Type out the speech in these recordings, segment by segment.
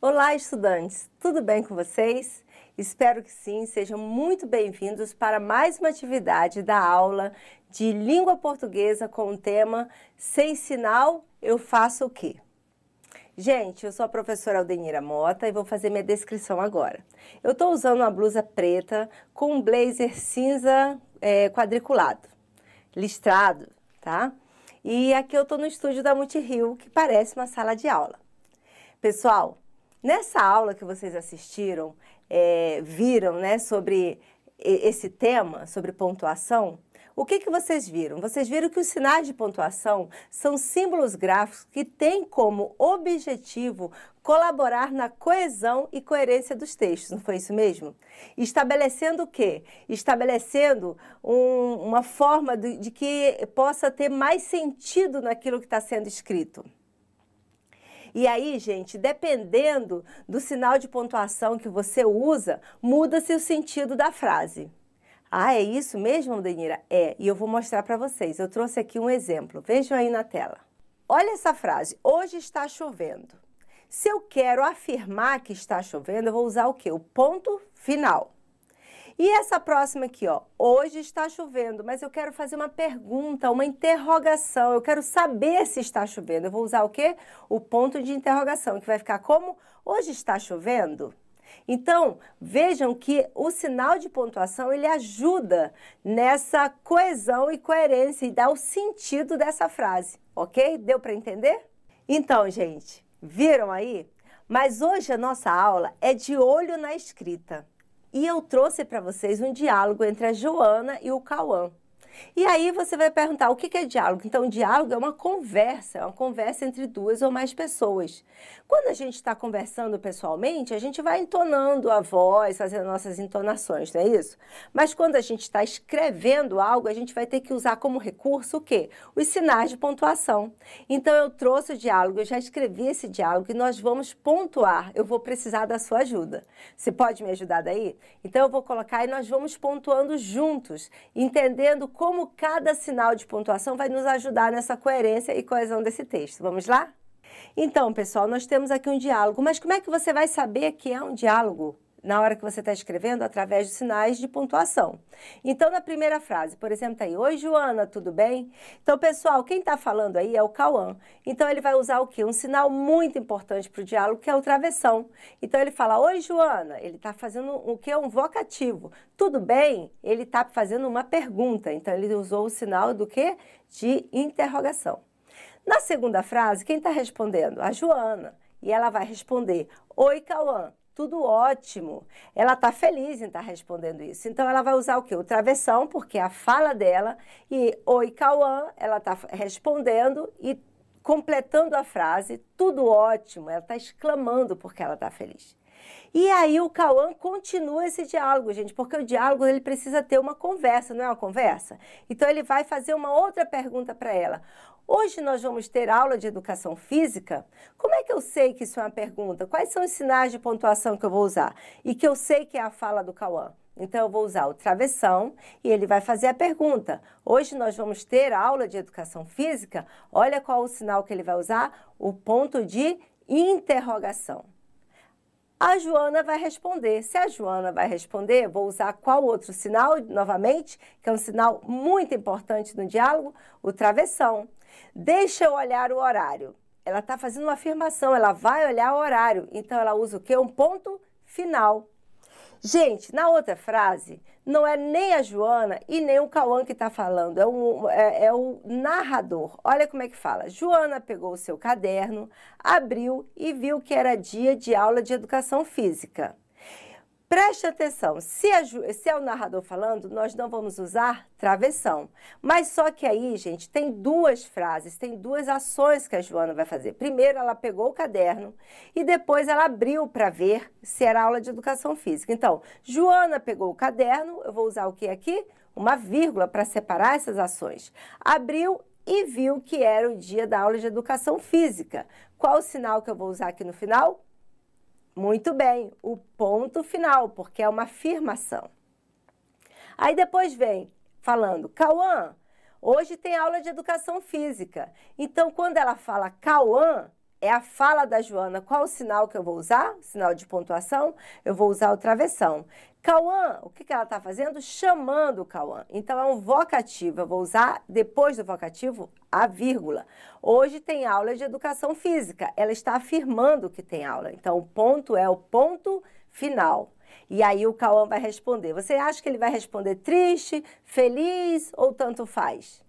Olá, estudantes! Tudo bem com vocês? Espero que sim, sejam muito bem-vindos para mais uma atividade da aula de língua portuguesa com o tema Sem sinal, eu faço o quê? Gente, eu sou a professora Aldenira Mota e vou fazer minha descrição agora. Eu estou usando uma blusa preta com um blazer cinza quadriculado, listrado, tá? E aqui eu estou no estúdio da Multirio, que parece uma sala de aula. Pessoal, nessa aula que vocês assistiram, viram, né, sobre esse tema, sobre pontuação, o que vocês viram? Vocês viram que os sinais de pontuação são símbolos gráficos que têm como objetivo colaborar na coesão e coerência dos textos, não foi isso mesmo? Estabelecendo o quê? Estabelecendo uma forma de que possa ter mais sentido naquilo que está sendo escrito. E aí, gente, dependendo do sinal de pontuação que você usa, muda-se o sentido da frase. Ah, é isso mesmo, Aldenira? É, e eu vou mostrar para vocês. Eu trouxe aqui um exemplo. Vejam aí na tela. Olha essa frase. Hoje está chovendo. Se eu quero afirmar que está chovendo, eu vou usar o quê? O ponto final. E essa próxima aqui, ó, hoje está chovendo, mas eu quero fazer uma pergunta, uma interrogação, eu quero saber se está chovendo. Eu vou usar o quê? O ponto de interrogação, que vai ficar como? Hoje está chovendo? Então, vejam que o sinal de pontuação, ele ajuda nessa coesão e coerência e dá o sentido dessa frase, ok? Deu para entender? Então, gente, viram aí? Mas hoje a nossa aula é de olho na escrita. E eu trouxe para vocês um diálogo entre a Joana e o Cauã. E aí você vai perguntar, o que é diálogo? Então, diálogo é uma conversa entre duas ou mais pessoas. Quando a gente está conversando pessoalmente, a gente vai entonando a voz, fazendo nossas entonações, não é isso? Mas quando a gente está escrevendo algo, a gente vai ter que usar como recurso o quê? Os sinais de pontuação. Então, eu trouxe o diálogo, eu já escrevi esse diálogo e nós vamos pontuar. Eu vou precisar da sua ajuda. Você pode me ajudar daí? Então, eu vou colocar e nós vamos pontuando juntos, entendendo como cada sinal de pontuação vai nos ajudar nessa coerência e coesão desse texto. Vamos lá? Então, pessoal, nós temos aqui um diálogo, mas como é que você vai saber que é um diálogo na hora que você está escrevendo? Através dos sinais de pontuação. Então, na primeira frase, por exemplo, tá aí, oi, Joana, tudo bem? Então, pessoal, quem está falando aí é o Cauã. Então, ele vai usar o quê? Um sinal muito importante para o diálogo, que é o travessão. Então, ele fala, oi, Joana. Ele está fazendo o quê? Um vocativo. Tudo bem? Ele está fazendo uma pergunta. Então, ele usou o sinal do quê? De interrogação. Na segunda frase, quem está respondendo? A Joana. E ela vai responder, oi, Cauã. Tudo ótimo. Ela está feliz em estar respondendo isso. Então, ela vai usar o quê? O travessão, porque é a fala dela. E, oi, Cauã, ela está respondendo e completando a frase, tudo ótimo. Ela está exclamando porque ela está feliz. E aí, o Cauã continua esse diálogo, gente, porque o diálogo ele precisa ter uma conversa, não é uma conversa? Então, ele vai fazer uma outra pergunta para ela. Hoje nós vamos ter aula de educação física. Como é que eu sei que isso é uma pergunta? Quais são os sinais de pontuação que eu vou usar? E que eu sei que é a fala do Cauã. Então, eu vou usar o travessão e ele vai fazer a pergunta. Hoje nós vamos ter aula de educação física. Olha qual o sinal que ele vai usar, o ponto de interrogação. A Joana vai responder. Se a Joana vai responder, vou usar qual outro sinal, novamente, que é um sinal muito importante no diálogo? O travessão. Deixa eu olhar o horário. Ela está fazendo uma afirmação, ela vai olhar o horário. Então, ela usa o quê? Um ponto final. Gente, na outra frase, não é nem a Joana e nem o Cauã que está falando, é o narrador. Olha como é que fala. Joana pegou o seu caderno, abriu e viu que era dia de aula de educação física. Preste atenção, se é o narrador falando, nós não vamos usar travessão. Mas só que aí, gente, tem duas frases, tem duas ações que a Joana vai fazer. Primeiro, ela pegou o caderno e depois ela abriu para ver se era aula de educação física. Então, Joana pegou o caderno, eu vou usar o que aqui? Uma vírgula para separar essas ações. Abriu e viu que era o dia da aula de educação física. Qual o sinal que eu vou usar aqui no final? Muito bem, o ponto final, porque é uma afirmação. Aí depois vem falando, Cauã, hoje tem aula de educação física. Então, quando ela fala Cauã, é a fala da Joana. Qual o sinal que eu vou usar? Sinal de pontuação? Eu vou usar o travessão. Cauã, o que ela está fazendo? Chamando o Cauã. Então, é um vocativo. Eu vou usar, depois do vocativo, a vírgula. Hoje tem aula de educação física. Ela está afirmando que tem aula. Então, o ponto é o ponto final. E aí, o Cauã vai responder. Você acha que ele vai responder triste, feliz ou tanto faz?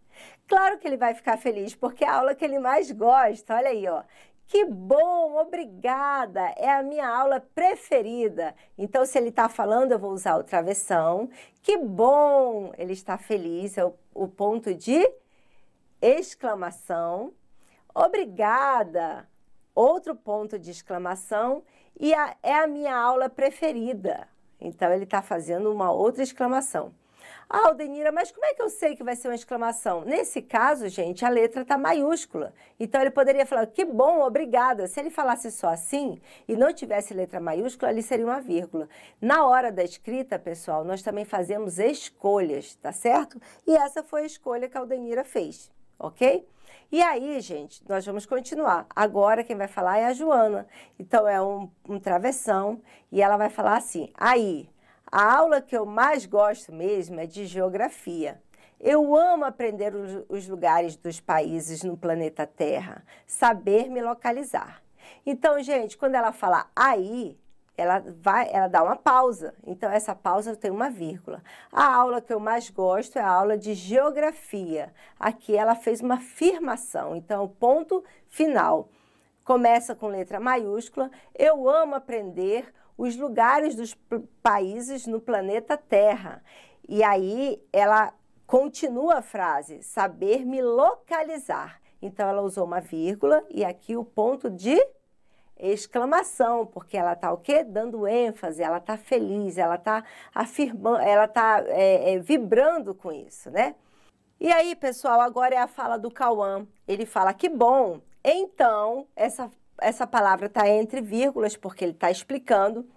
Claro que ele vai ficar feliz, porque é a aula que ele mais gosta. Olha aí, ó. Que bom, obrigada, é a minha aula preferida. Então, se ele está falando, eu vou usar o travessão. Que bom, ele está feliz, é o ponto de exclamação. Obrigada, outro ponto de exclamação. E é a minha aula preferida. Então, ele está fazendo uma outra exclamação. Ah, Aldenira, mas como é que eu sei que vai ser uma exclamação? Nesse caso, gente, a letra está maiúscula. Então, ele poderia falar, que bom, obrigada. Se ele falasse só assim e não tivesse letra maiúscula, ali seria uma vírgula. Na hora da escrita, pessoal, nós também fazemos escolhas, tá certo? E essa foi a escolha que a Aldenira fez, ok? E aí, gente, nós vamos continuar. Agora, quem vai falar é a Joana. Então, é um travessão e ela vai falar assim, aí... A aula que eu mais gosto mesmo é de geografia. Eu amo aprender os lugares dos países no planeta Terra, saber me localizar. Então, gente, quando ela fala aí, ela dá uma pausa. Então, essa pausa tem uma vírgula. A aula que eu mais gosto é a aula de geografia. Aqui ela fez uma afirmação. Então, o ponto final começa com letra maiúscula. Eu amo aprender os lugares dos países no planeta Terra. E aí, ela continua a frase, saber me localizar. Então, ela usou uma vírgula e aqui o ponto de exclamação, porque ela está o quê? Dando ênfase, ela está feliz, ela está afirmando, ela está vibrando com isso, né? E aí, pessoal, agora é a fala do Cauã. Ele fala, que bom. Então, essa palavra está entre vírgulas, porque ele está explicando.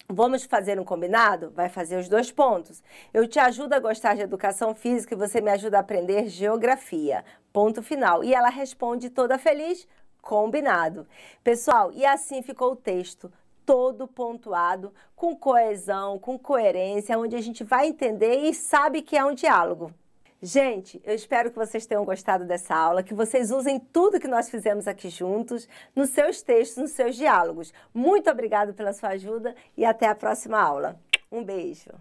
Vamos fazer um combinado? Vai fazer os dois pontos. Eu te ajudo a gostar de educação física e você me ajuda a aprender geografia. Ponto final. E ela responde toda feliz, combinado. Pessoal, e assim ficou o texto, todo pontuado, com coesão, com coerência, onde a gente vai entender e sabe que é um diálogo. Gente, eu espero que vocês tenham gostado dessa aula, que vocês usem tudo que nós fizemos aqui juntos, nos seus textos, nos seus diálogos. Muito obrigada pela sua ajuda e até a próxima aula. Um beijo!